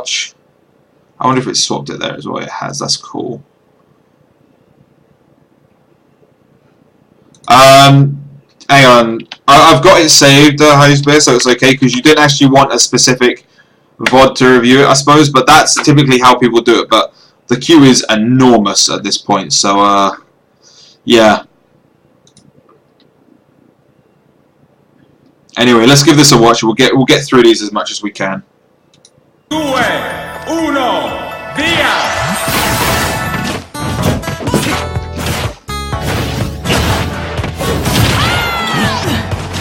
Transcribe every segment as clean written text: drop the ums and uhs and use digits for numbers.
watch. I wonder if it swapped it there as well. It has. That's cool. Hang on. I've got it saved, Hosbear, so it's okay, because you didn't actually want a specific VOD to review it, I suppose, but that's typically how people do it. But the queue is enormous at this point, so, yeah. Anyway, let's give this a watch. We'll get through these as much as we can. 2, 1, via!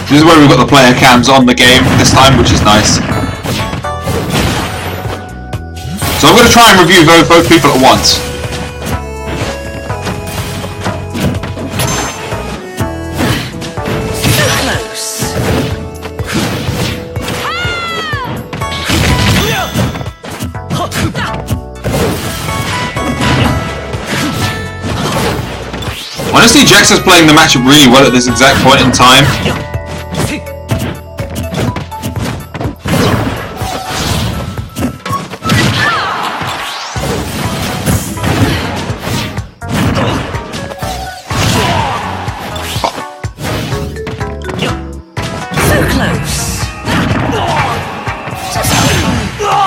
This is where we've got the player cams on the game this time, which is nice. So I'm going to try and review both people at once. Honestly, Jaxter's playing the matchup really well at this exact point in time.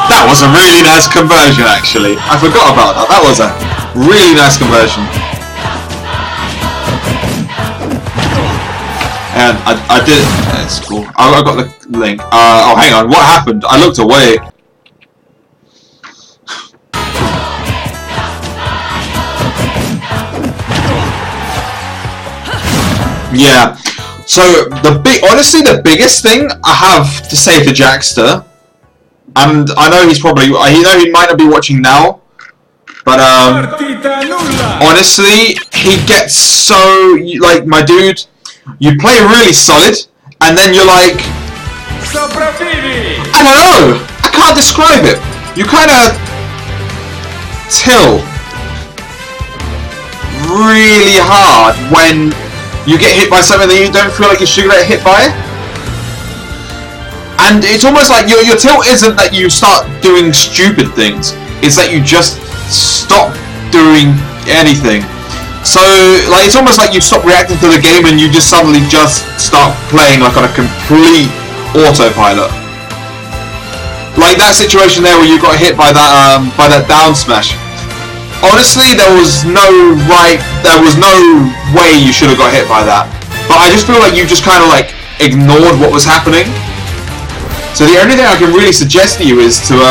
That was a really nice conversion, actually. I forgot about that. That was a really nice conversion. And I did. That's cool. I got the link. Oh, hang on. What happened? I looked away. Yeah. So honestly, the biggest thing I have to say to Jaxter, and I know he might not be watching now, but honestly, he gets so like, my dude, you play really solid, and then you're like, I don't know, I can't describe it. You kind of tilt really hard when you get hit by something that you don't feel like you should get hit by. And it's almost like your tilt isn't that you start doing stupid things, it's that you just stop doing anything. So, like, it's almost like you stop reacting to the game and you just suddenly just start playing like on a complete autopilot. Like that situation there where you got hit by that down smash. Honestly, there was no way you should have got hit by that. But I just feel like you just kind of like ignored what was happening. So the only thing I can really suggest to you is to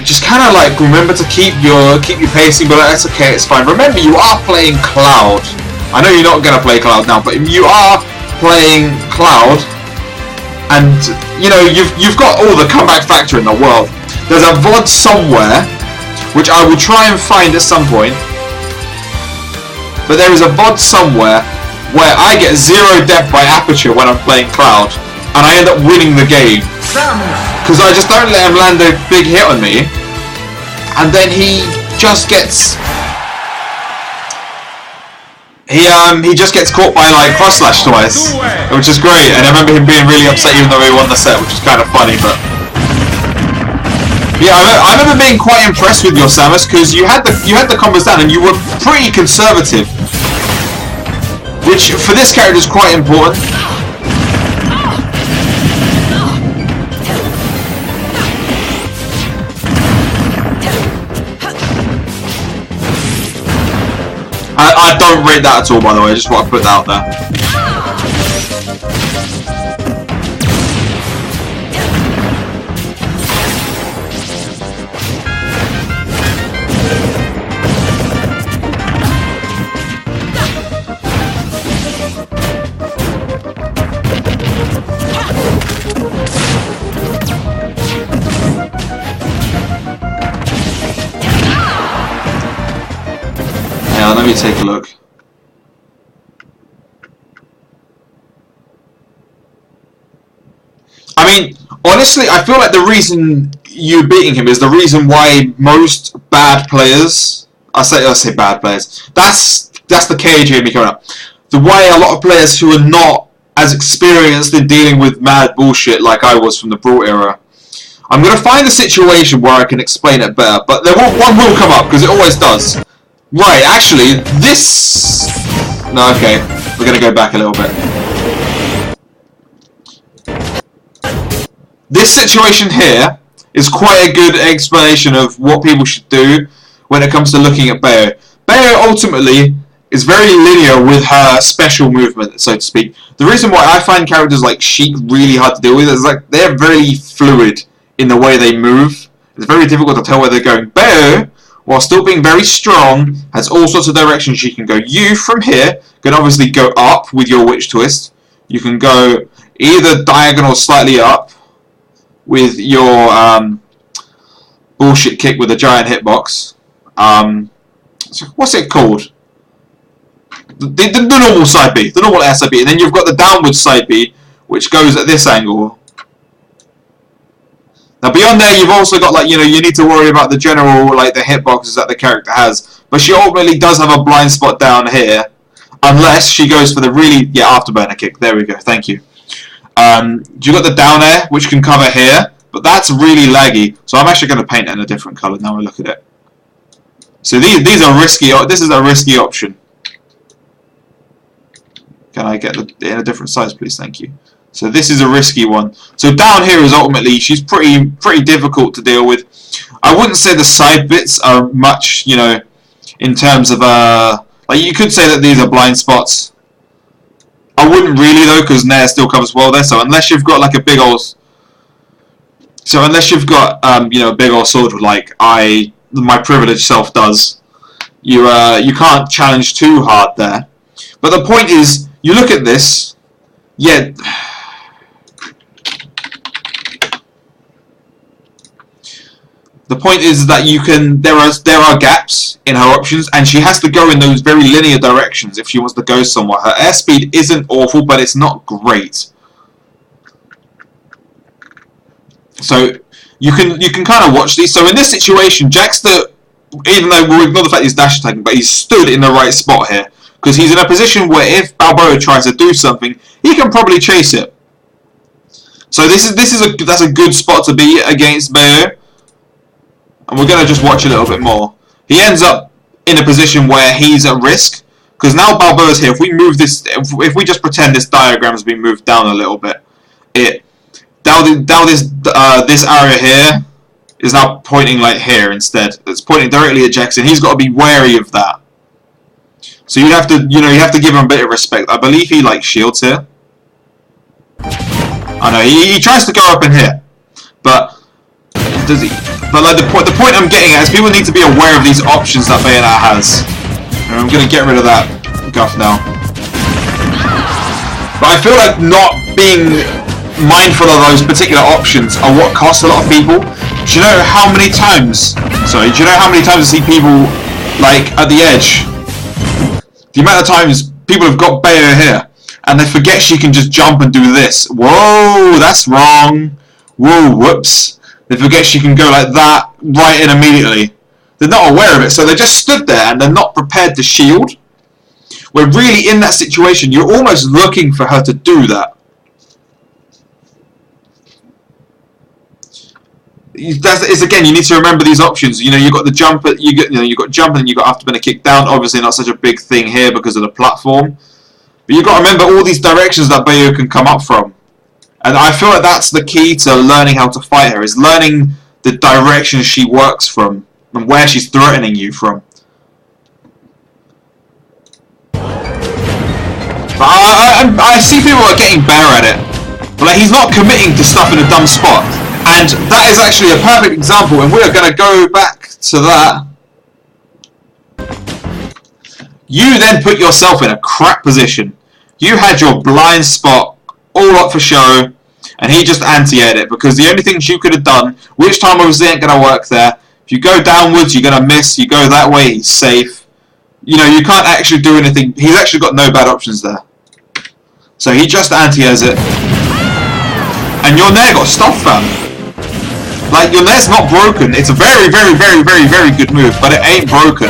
just kind of like remember to keep your pacing, but that's okay, it's fine. Remember, you are playing Cloud. I know you're not gonna play Cloud now, but you are playing Cloud, and you know you've got all the comeback factor in the world. There's a VOD somewhere, which I will try and find at some point, but there is a VOD somewhere where I get 0 death by aperture when I'm playing Cloud, and I end up winning the game because I just don't let him land a big hit on me, and then he just gets caught by like cross slash twice, which is great. And I remember him being really upset even though he won the set, which is kind of funny. But yeah, I remember being quite impressed with your Samus because you had the combos down and you were pretty conservative, which for this character is quite important. I don't rate that at all, by the way. I just want to put that out there. Yeah, let me take a look. I mean, honestly, I feel like the reason you beating him is the reason why most bad players, I say bad players, that's the KG me coming up. The way a lot of players who are not as experienced in dealing with mad bullshit like I was from the Brawl era, I'm going to find a situation where I can explain it better, but one will come up, because it always does. Right, actually, this... No, okay. We're going to go back a little bit. This situation here is quite a good explanation of what people should do when it comes to looking at Bayo. Bayo ultimately is very linear with her special movement, so to speak. The reason why I find characters like Sheik really hard to deal with is like they're very fluid in the way they move. It's very difficult to tell where they're going. Bayo, while still being very strong, has all sorts of directions she can go. You, from here, can obviously go up with your Witch Twist. You can go either diagonal slightly up with your bullshit kick with a giant hitbox. So what's it called? The normal side B, the normal air side B, and then you've got the downward side B, which goes at this angle. Now beyond there, you've also got like, you know, you need to worry about the general, like the hitboxes that the character has, but she ultimately does have a blind spot down here, unless she goes for the really, yeah, afterburner kick. There we go, thank you. You got the down air, which can cover here, but that's really laggy, so I'm actually going to paint it in a different colour now I look at it. So these are risky. This is a risky option. Can I get it in a different size, please? Thank you. So this is a risky one. So down here is ultimately, she's pretty difficult to deal with. I wouldn't say the side bits are much, you know, in terms of like you could say that these are blind spots. I wouldn't really though, because Nair still covers well there. So unless you've got like a big old, you know, a big old sword like my privileged self does, you can't challenge too hard there. But the point is, you look at this, yeah. The point is that you can. There are gaps in her options, and she has to go in those very linear directions if she wants to go somewhere. Her airspeed isn't awful, but it's not great. So you can kind of watch these. So in this situation, Jaxter, even though we'll ignore the fact he's dash attacking, but he's stood in the right spot here because he's in a position where if Balboa tries to do something, he can probably chase it. So that's a good spot to be against Bayo. And we're going to just watch a little bit more. He ends up in a position where he's at risk. Because now Balboa's here. If we move this, if we just pretend this diagram has been moved down a little bit, this area here is now pointing like here instead. It's pointing directly at Jaxter. He's got to be wary of that. So you have to give him a bit of respect. I believe he like shields here. I know he tries to go up in here, but does he? But like the point I'm getting at is people need to be aware of these options that Bayonetta has. And I'm going to get rid of that guff now. But I feel like not being mindful of those particular options are what costs a lot of people. Do you know how many times? Sorry, do you know how many times I see people like at the edge? The amount of times people have got Bayo here and they forget she can just jump and do this. Whoa, that's wrong. Whoa, whoops. They forget she can go like that right in immediately. They're not aware of it, so they just stood there and they're not prepared to shield. We're really in that situation. You're almost looking for her to do that. It's again, you need to remember these options. You know, you've got the jump, you've got jump and you've got afterburner kick down. Obviously, not such a big thing here because of the platform. But you've got to remember all these directions that Bayo can come up from. And I feel like that's the key to learning how to fight her, is learning the direction she works from and where she's threatening you from. But I see people are getting better at it. But like, he's not committing to stuff in a dumb spot. And that is actually a perfect example, and we are going to go back to that. You then put yourself in a crap position. You had your blind spot all up for show, and he just anti-aired it, because the only things you could have done, which time obviously ain't going to work there, if you go downwards you're going to miss, you go that way he's safe. You know, you can't actually do anything, he's actually got no bad options there. So he just anti-airs it. And your Nair got stuff, fam. Like, your Nair's not broken, it's a very, very, very, very, very good move, but it ain't broken.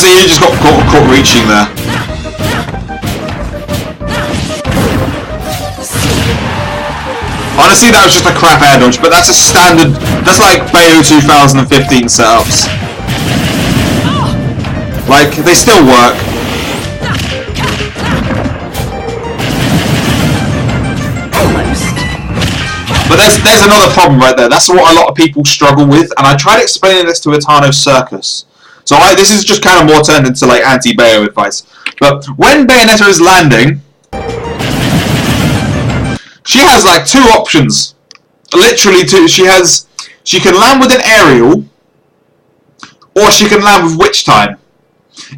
Honestly, he just got caught reaching there. Honestly, that was just a crap air dodge, but that's a standard. That's like Bayo 2015 setups. Like, they still work. But there's another problem right there. That's what a lot of people struggle with, and I tried explaining this to Etano's Circus. So this is just kind of more turned into like anti-Bayo advice. But when Bayonetta is landing, she has like two options. Literally two. She can land with an aerial, or she can land with witch time.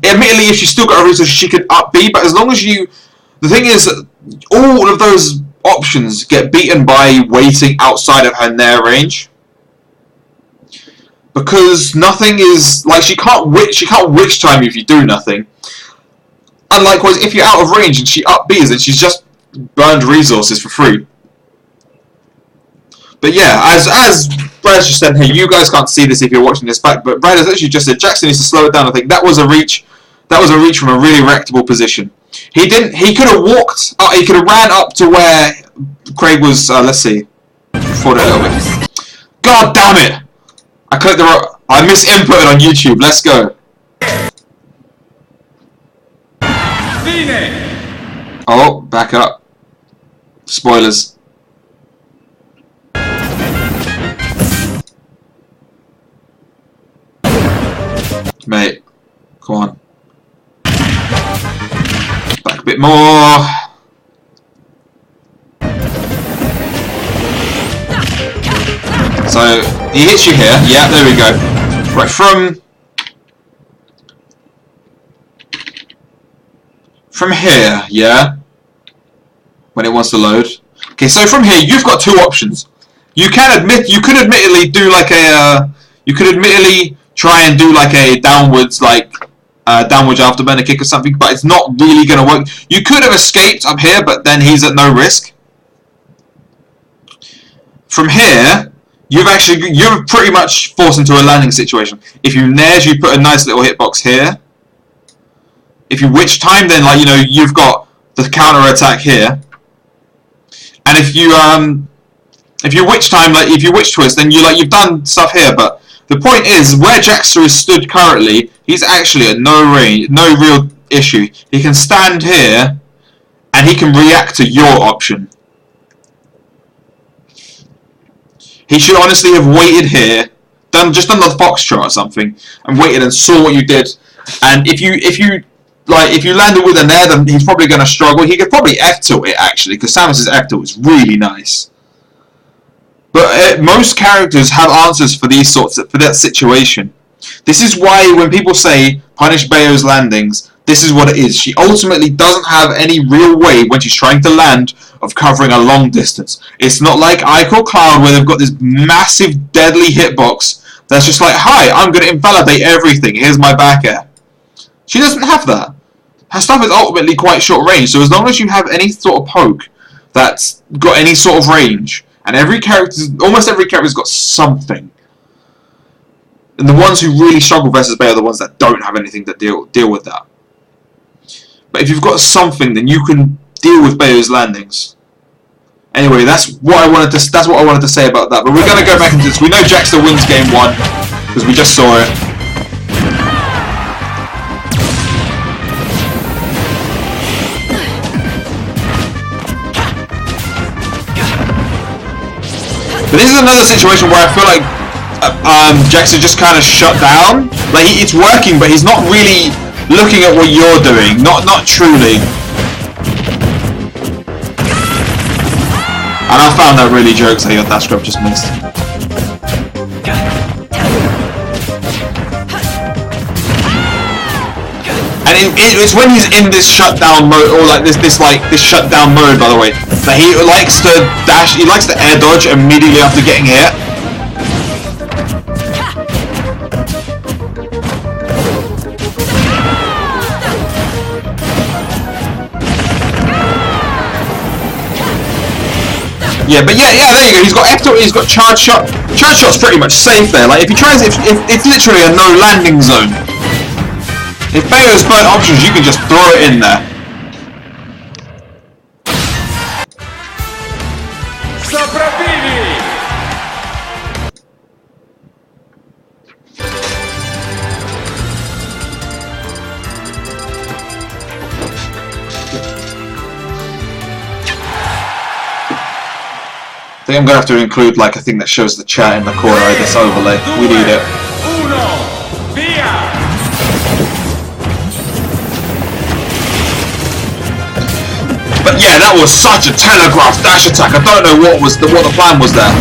Admittedly, if she's still got a resource, she can up B, but as long as you... The thing is, all of those options get beaten by waiting outside of her nair range. Because nothing is... Like, she can't witch time if you do nothing. And likewise, if you're out of range and she up Bs, then she's just burned resources for free. But yeah, as Brad's just said here, you guys can't see this if you're watching this back, but Brad has actually just said Jaxter needs to slow it down. I think that was a reach. That was a reach from a really rectable position. He didn't. He could have walked. He could have ran up to where Craig was. Let's see. Forward a little bit. God damn it! I clicked the wrong. I misinputted on YouTube. Let's go. Oh, back up. Spoilers. Mate, come on. Back a bit more. So, he hits you here. Yeah, there we go. Right, from here, yeah? When it wants to load. Okay, so from here, you've got two options. You could admittedly do like a, you could admittedly try and do like a downwards afterburner kick or something, but it's not really going to work. You could have escaped up here, but then he's at no risk. From here, you're pretty much forced into a landing situation. If you nairs, you put a nice little hitbox here. If you witch time, then like you've got the counter attack here. And if you witch time, like if you witch twist, then you've done stuff here, but the point is, where Jaxter is stood currently, he's actually at no real issue. He can stand here, and he can react to your option. He should honestly have waited here, just done the foxtrot or something, and waited and saw what you did. And if you landed with a nair, then he's probably going to struggle. He could probably F-tilt it actually, because Samus's F-tilt is really nice. But most characters have answers for that situation. This is why when people say punish Bayo's landings, this is what it is. She ultimately doesn't have any real way when she's trying to land of covering a long distance. It's not like Ike or Cloud where they've got this massive deadly hitbox that's just like, hi, I'm going to invalidate everything. Here's my back air. She doesn't have that. Her stuff is ultimately quite short range. So as long as you have any sort of poke that's got any sort of range, and almost every character's got something. And the ones who really struggle versus Bayo are the ones that don't have anything to deal with that. But if you've got something, then you can deal with Bayo's landings. Anyway, that's what I wanted to say about that. But we're going to go back into this. We know Jaxter wins game 1 because we just saw it. But this is another situation where I feel like Jaxter just kind of shut down. Like it's working, but he's not really looking at what you're doing. Not truly. And I found that really jokes how your dash grab just missed. And it's when he's in this shutdown mode, or like this shutdown mode, by the way, that he likes to dash. He likes to air dodge immediately after getting hit. Yeah, but yeah, there you go. He's got F-tilt, he's got charge shot. Charge shot's pretty much safe there. Like if he tries, if it's literally a no landing zone. If Bayo's burnt options, you can just throw it in there. Sopravvivi! I think I'm gonna have to include like a thing that shows the chat in the corner of this overlay. We need it. But yeah, that was such a telegraphed dash attack. I don't know what the plan was there.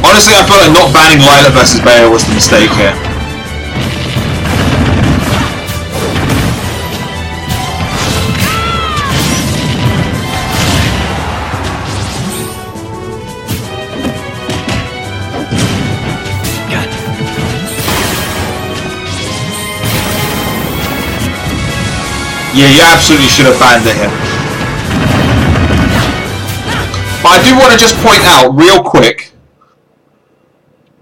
Honestly, I feel like not banning Lila versus Bayo was the mistake here. Yeah, you absolutely should have banned it here. But I do want to just point out real quick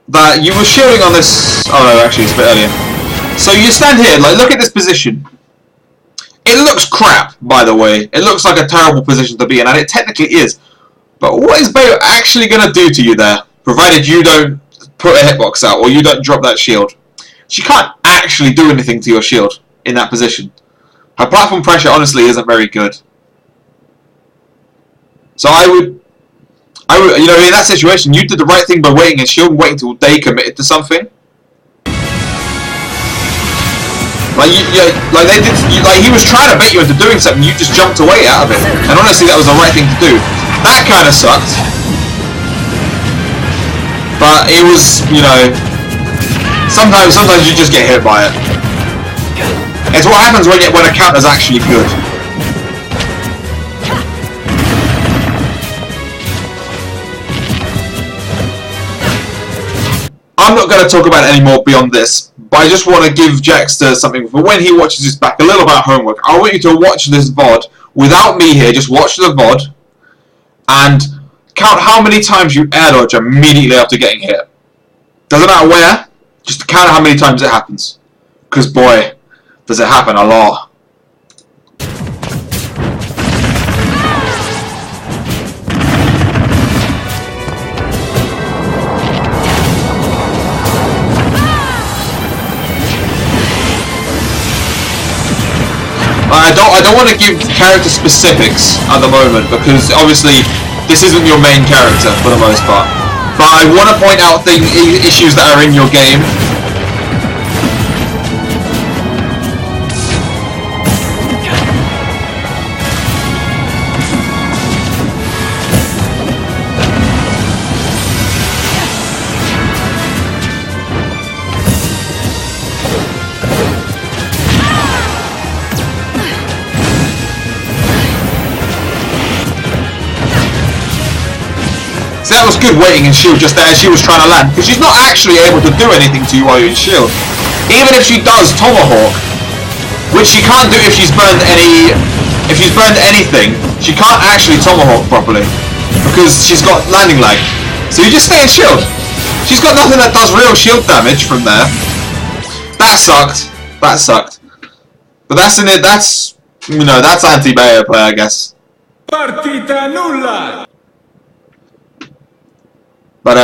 that you were shielding on this. Oh no, actually it's a bit earlier. So you stand here, like look at this position. It looks crap, by the way. It looks like a terrible position to be in, and it technically is. But what is Bayo actually going to do to you there, provided you don't put a hitbox out or you don't drop that shield? She can't actually do anything to your shield in that position. Her platform pressure honestly isn't very good. So I would, you know, in that situation, you did the right thing by waiting and shield and waiting until they committed to something. Like he was trying to bait you into doing something, you just jumped away out of it. And honestly, that was the right thing to do. That kind of sucked. But it was, you know, sometimes you just get hit by it. It's what happens when a counter's actually good. I'm not going to talk about it anymore beyond this, but I just want to give Jaxter something for when he watches this back, a little bit of homework. I want you to watch this VOD without me here, just watch the VOD and count how many times you air dodge immediately after getting hit. Doesn't matter where, just count how many times it happens. Because boy, does it happen a lot. I don't want to give character specifics at the moment because obviously this isn't your main character for the most part. But I want to point out the issues that are in your game. So that was good waiting in shield just there as she was trying to land, because she's not actually able to do anything to you while you're in shield. Even if she does tomahawk, which she can't do if she's burned anything, she can't actually tomahawk properly because she's got landing lag. So you just stay in shield. She's got nothing that does real shield damage from there. That sucked. That sucked. But that's in it. That's, you know, that's anti-Bayo play, I guess. Partita nulla. But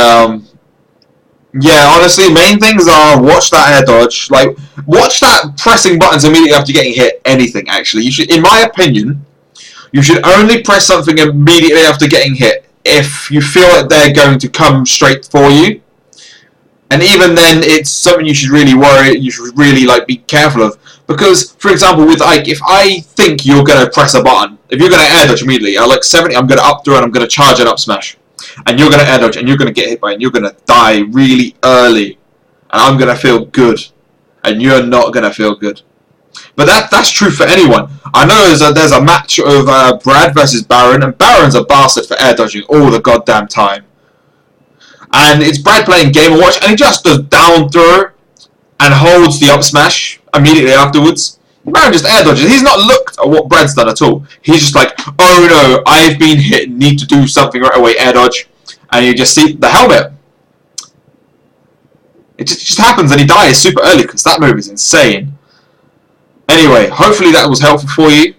yeah, honestly, main things are watch that air dodge, like watch that pressing buttons immediately after getting hit. Anything actually, you should, in my opinion, you should only press something immediately after getting hit if you feel that they're going to come straight for you. And even then, it's something you should really worry. You should really like be careful of, because, for example, with like if I think you're going to press a button, if you're going to air dodge immediately, at like 70, I'm going to up throw and I'm going to charge an up smash. And you're going to air dodge, and you're going to get hit by it, and you're going to die really early. And I'm going to feel good. And you're not going to feel good. But that's true for anyone. I know there's a match of Brad versus Baron, and Baron's a bastard for air dodging all the goddamn time. And it's Brad playing Game & Watch, and he just does down throw and holds the up smash immediately afterwards. Baron just air dodges. He's not looked at what Brad's done at all. He's just like, oh no, I've been hit, need to do something right away, air dodge. And you just see the helmet. It just happens and he dies super early because that move is insane. Anyway, hopefully that was helpful for you.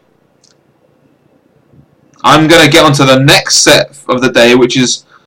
I'm going to get on to the next set of the day, which is